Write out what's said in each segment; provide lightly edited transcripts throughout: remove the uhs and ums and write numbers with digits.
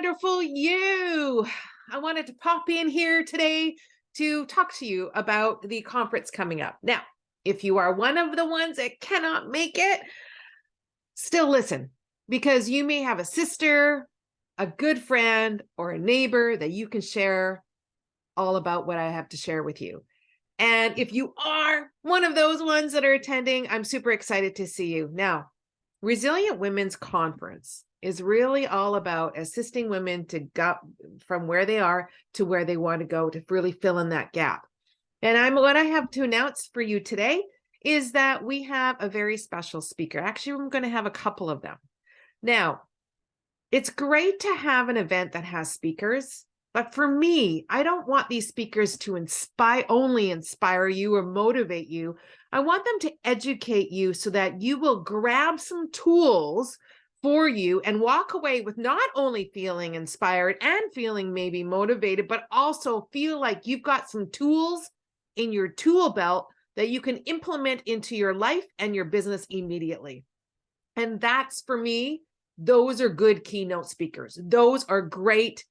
wonderful you. I wanted to pop in here today to talk to you about the conference coming up. Now, if you are one of the ones that cannot make it, still listen, because you may have a sister, a good friend, or a neighbor that you can share all about what I have to share with you. And if you are one of those ones that are attending, I'm super excited to see you. Now, Resilient Women's Conference is really all about assisting women to go from where they are to where they want to go to really fill in that gap. And what I have to announce for you today is that we have a very special speaker. Actually, I'm going to have a couple of them. Now, it's great to have an event that has speakers, but for me, I don't want these speakers to only inspire you or motivate you. I want them to educate you so that you will grab some tools for you and walk away with not only feeling inspired and feeling maybe motivated, but also feel like you've got some tools in your tool belt that you can implement into your life and your business immediately. And that's, for me, those are good keynote speakers. Those are great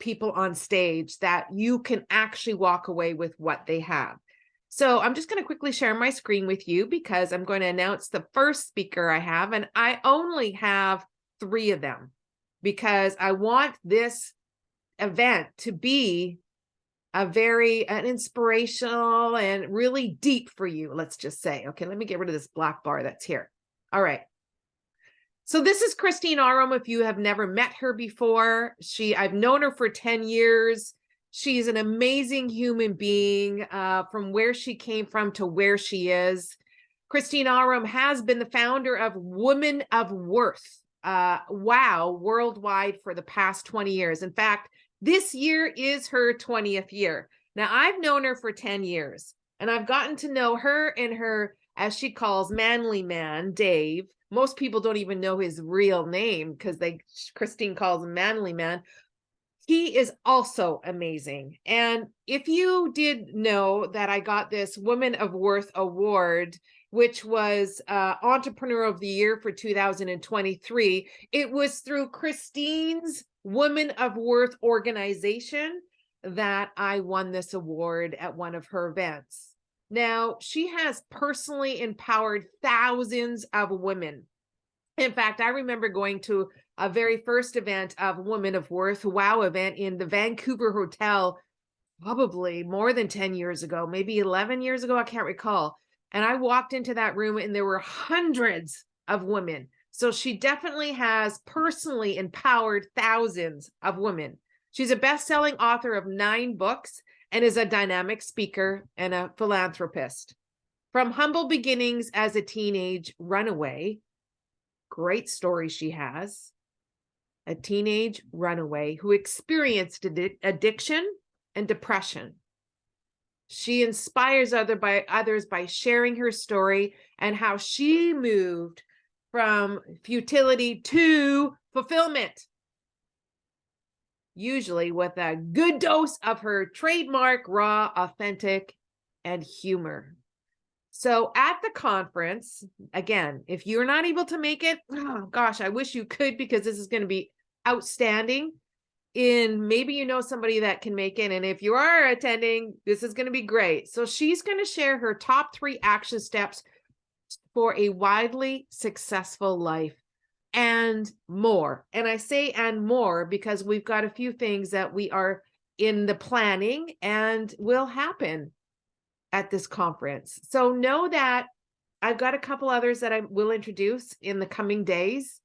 people on stage that you can actually walk away with what they have. So I'm just going to quickly share my screen with you because I'm going to announce the first speaker I have, and I only have 3 of them because I want this event to be an inspirational and really deep for you, let's just say. Okay, let me get rid of this black bar that's here. All right. So this is Christine Awram. If you have never met her before, I've known her for 10 years. She's an amazing human being, from where she came from to where she is. Christine Awram has been the founder of Women of Worth, worldwide for the past 20 years. In fact, this year is her 20th year. Now, I've known her for 10 years, and I've gotten to know her and her, as she calls, manly man, Dave. Most people don't even know his real name because Christine calls him manly man. He is also amazing. And if you did know that I got this Women of Worth award, which was Entrepreneur of the Year for 2023, it was through Christine's Women of Worth organization that I won this award at one of her events. Now, she has personally empowered thousands of women. In fact, I remember going to a very first event of Women of Worth, event in the Vancouver Hotel, probably more than 10 years ago, maybe 11 years ago, I can't recall. And I walked into that room and there were hundreds of women. So she definitely has personally empowered thousands of women. She's a best-selling author of 9 books and is a dynamic speaker and a philanthropist. From humble beginnings as a teenage runaway, great story she has, a teenage runaway who experienced addiction and depression. She inspires others by sharing her story and how she moved from futility to fulfillment, usually with a good dose of her trademark, raw, authentic, and humor. So at the conference, again, if you're not able to make it, oh gosh, I wish you could, because this is going to be outstanding. Maybe you know somebody that can make it. And if you are attending, this is going to be great. So she's going to share her top 3 action steps for a wildly successful life and more. And I say and more because we've got a few things that we are in the planning and will happen at this conference. So know that I've got a couple others that I will introduce in the coming days.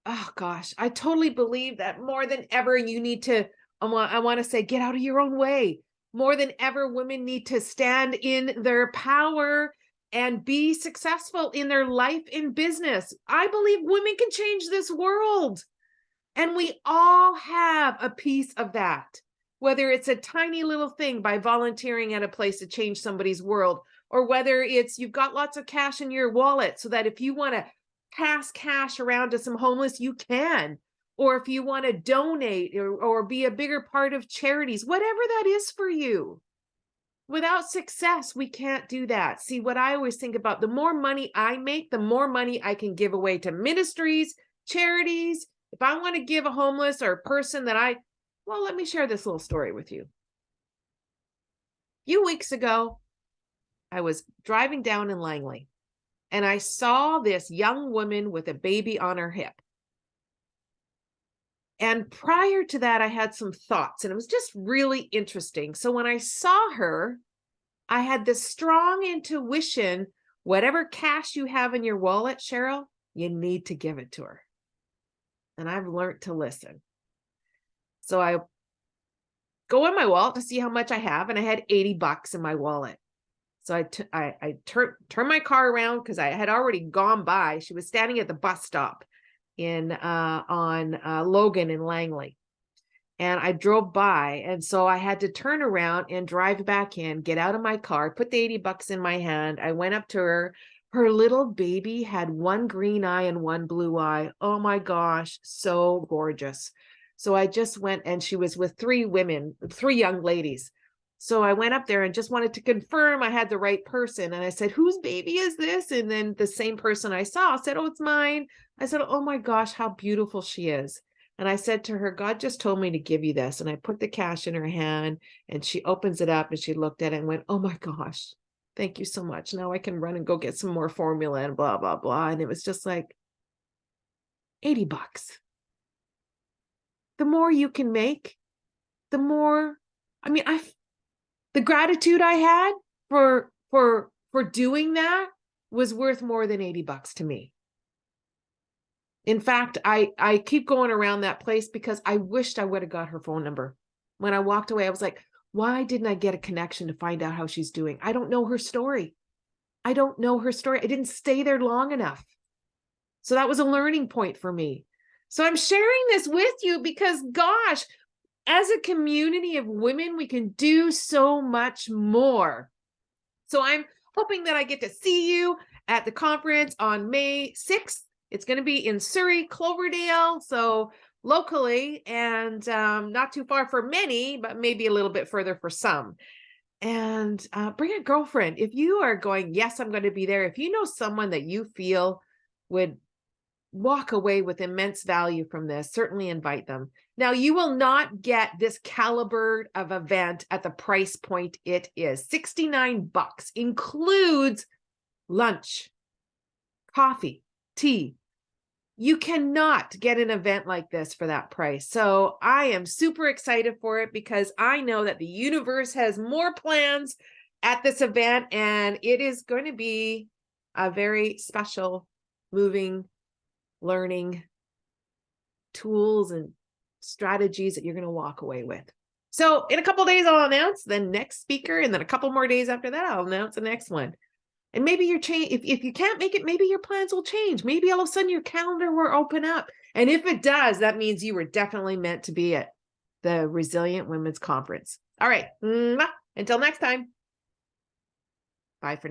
Oh gosh, I totally believe that more than ever you need to, I want to say, get out of your own way. More than ever, women need to stand in their power and be successful in their life and business. I believe women can change this world. And we all have a piece of that, whether it's a tiny little thing by volunteering at a place to change somebody's world, or whether it's you've got lots of cash in your wallet so that if you want to pass cash around to some homeless, you can. Or if you want to donate or be a bigger part of charities, whatever that is for you. Without success, we can't do that. See, what I always think about, the more money I make, the more money I can give away to ministries, charities, if I want to give a homeless or a person that well, let me share this little story with you. A few weeks ago, I was driving down in Langley and I saw this young woman with a baby on her hip. And prior to that, I had some thoughts and it was just really interesting. So when I saw her, I had this strong intuition, whatever cash you have in your wallet, Cheryl, you need to give it to her. And I've learned to listen. So I go in my wallet to see how much I have, and I had $80 in my wallet. So I turned my car around because I had already gone by. She was standing at the bus stop on Logan in Langley. And I drove by. And so I had to turn around and drive back in, get out of my car, put the $80 in my hand. I went up to her. Her little baby had one green eye and one blue eye. Oh my gosh, so gorgeous. So I just went, and she was with three young ladies. So I went up there and just wanted to confirm I had the right person. And I said, whose baby is this? And then the same person I saw said, oh, it's mine. I said, oh my gosh, how beautiful she is. And I said to her, God just told me to give you this. And I put the cash in her hand and she opens it up and she looked at it and went, oh my gosh, thank you so much. Now I can run and go get some more formula and blah, blah, blah. And it was just like $80. The more you can make, the more, the gratitude I had for doing that was worth more than $80 to me. In fact, I keep going around that place because I wished I would have got her phone number. When I walked away, I was like, why didn't I get a connection to find out how she's doing? I don't know her story. I didn't stay there long enough. So that was a learning point for me. So I'm sharing this with you because, gosh, as a community of women, we can do so much more. So I'm hoping that I get to see you at the conference on May 6th. It's going to be in Surrey, Cloverdale, so locally, and not too far for many, but maybe a little bit further for some. And bring a girlfriend. If you are going, yes, I'm going to be there. If you know someone that you feel would walk away with immense value from this, certainly invite them. Now, you will not get this caliber of event at the price point it is. $69 includes lunch, coffee, tea. You cannot get an event like this for that price. So I am super excited for it because I know that the universe has more plans at this event, and it is going to be a very special, moving, learning tools and strategies that you're going to walk away with. So in a couple of days, I'll announce the next speaker. And then a couple more days after that, I'll announce the next one. And maybe if you can't make it, maybe your plans will change. Maybe all of a sudden your calendar will open up. And if it does, that means you were definitely meant to be at the Resilient Women's Conference. All right. Until next time. Bye for now.